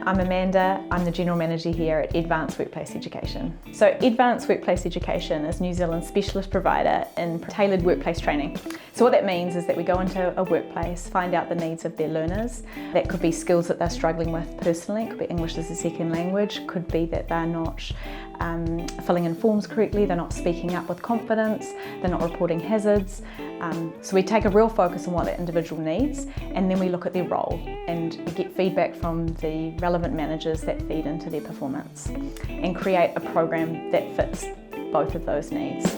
I'm Amanda. I'm the General Manager here at Edvance Workplace Education. So Edvance Workplace Education is New Zealand's specialist provider in tailored workplace training. So what that means is that we go into a workplace, find out the needs of their learners. That could be skills that they're struggling with personally, it could be English as a second language, it could be that they're not filling in forms correctly, they're not speaking up with confidence, they're not reporting hazards. So we take a real focus on what that individual needs, and then we look at their role and get feedback from the relevant managers that feed into their performance and create a program that fits both of those needs.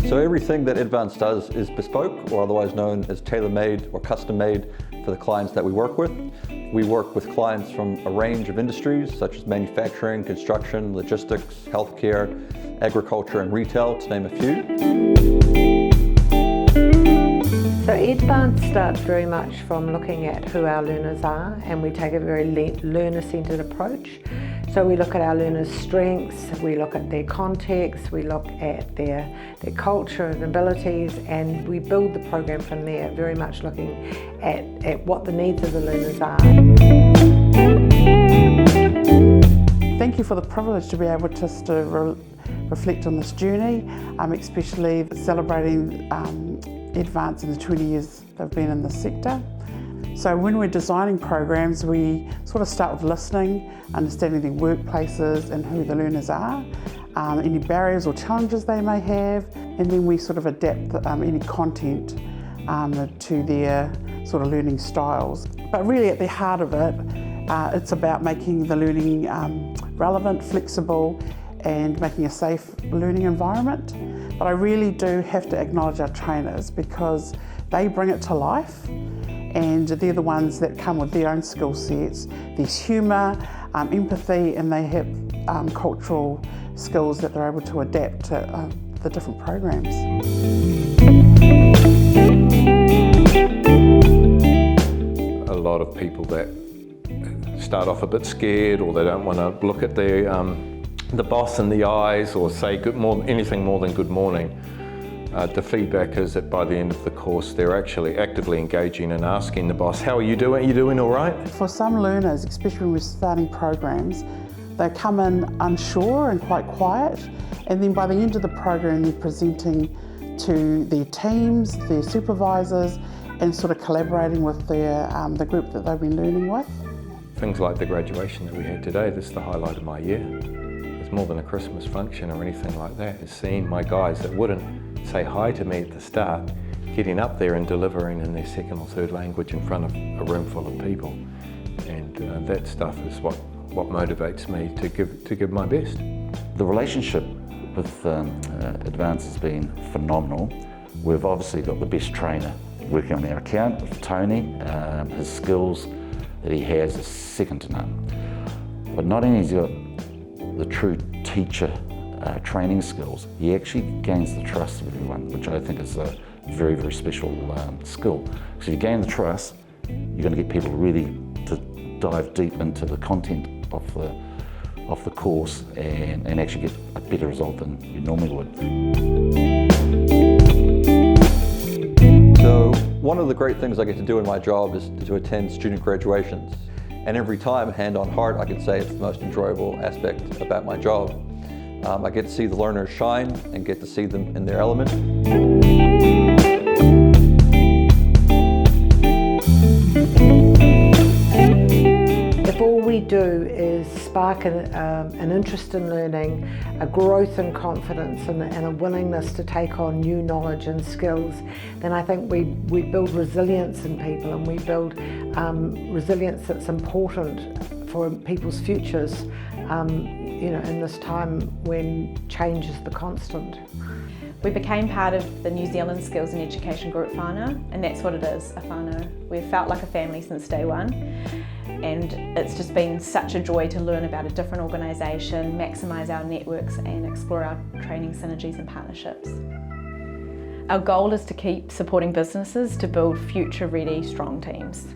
So everything that Edvance does is bespoke, or otherwise known as tailor-made or custom-made for the clients that we work with. We work with clients from a range of industries such as manufacturing, construction, logistics, healthcare, agriculture and retail, to name a few. So Edvance starts very much from looking at who our learners are, and we take a very learner-centred approach. So we look at our learners' strengths, we look at their context, we look at their culture and abilities, and we build the program from there, very much looking at what the needs of the learners are. Thank you for the privilege to be able just to reflect on this journey, especially celebrating Edvance in the 20 years they've been in the sector. So when we're designing programs, we sort of start with listening, understanding their workplaces and who the learners are, any barriers or challenges they may have, and then we sort of adapt any content to their sort of learning styles. But really at the heart of it, it's about making the learning relevant, flexible, and making a safe learning environment. But I really do have to acknowledge our trainers because they bring it to life, and they're the ones that come with their own skill sets. There's humour, empathy, and they have cultural skills that they're able to adapt to the different programs. A lot of people that start off a bit scared, or they don't want to look at the boss in the eyes or say anything more than good morning. The feedback is that by the end of the course, they're actually actively engaging and asking the boss, how are you doing? Are you doing all right? For some learners, especially when we're starting programs, they come in unsure and quite quiet, and then by the end of the program, they're presenting to their teams, their supervisors, and sort of collaborating with the group that they've been learning with. Things like the graduation that we had today, this is the highlight of my year. It's more than a Christmas function or anything like that. It's seeing my guys that wouldn't say hi to me at the start, getting up there and delivering in their second or third language in front of a room full of people. And that stuff is what motivates me to give my best. The relationship with Edvance has been phenomenal. We've obviously got the best trainer working on our account with Tony. His skills that he has is second to none. But not only has he got the true teacher training skills, he actually gains the trust of everyone, which I think is a very, very special skill. So if you gain the trust, you're going to get people really to dive deep into the content of the course and actually get a better result than you normally would. So one of the great things I get to do in my job is to attend student graduations. And every time, hand on heart, I can say it's the most enjoyable aspect about my job. I get to see the learners shine and get to see them in their element. If all we do is spark an interest in learning, a growth in confidence and a willingness to take on new knowledge and skills, then I think we build resilience in people, and we build resilience that's important for people's futures, in this time when change is the constant. We became part of the New Zealand Skills and Education Group whānau, and that's what it is, a whānau. We've felt like a family since day one, and it's just been such a joy to learn about a different organisation, maximise our networks and explore our training synergies and partnerships. Our goal is to keep supporting businesses to build future-ready, strong teams.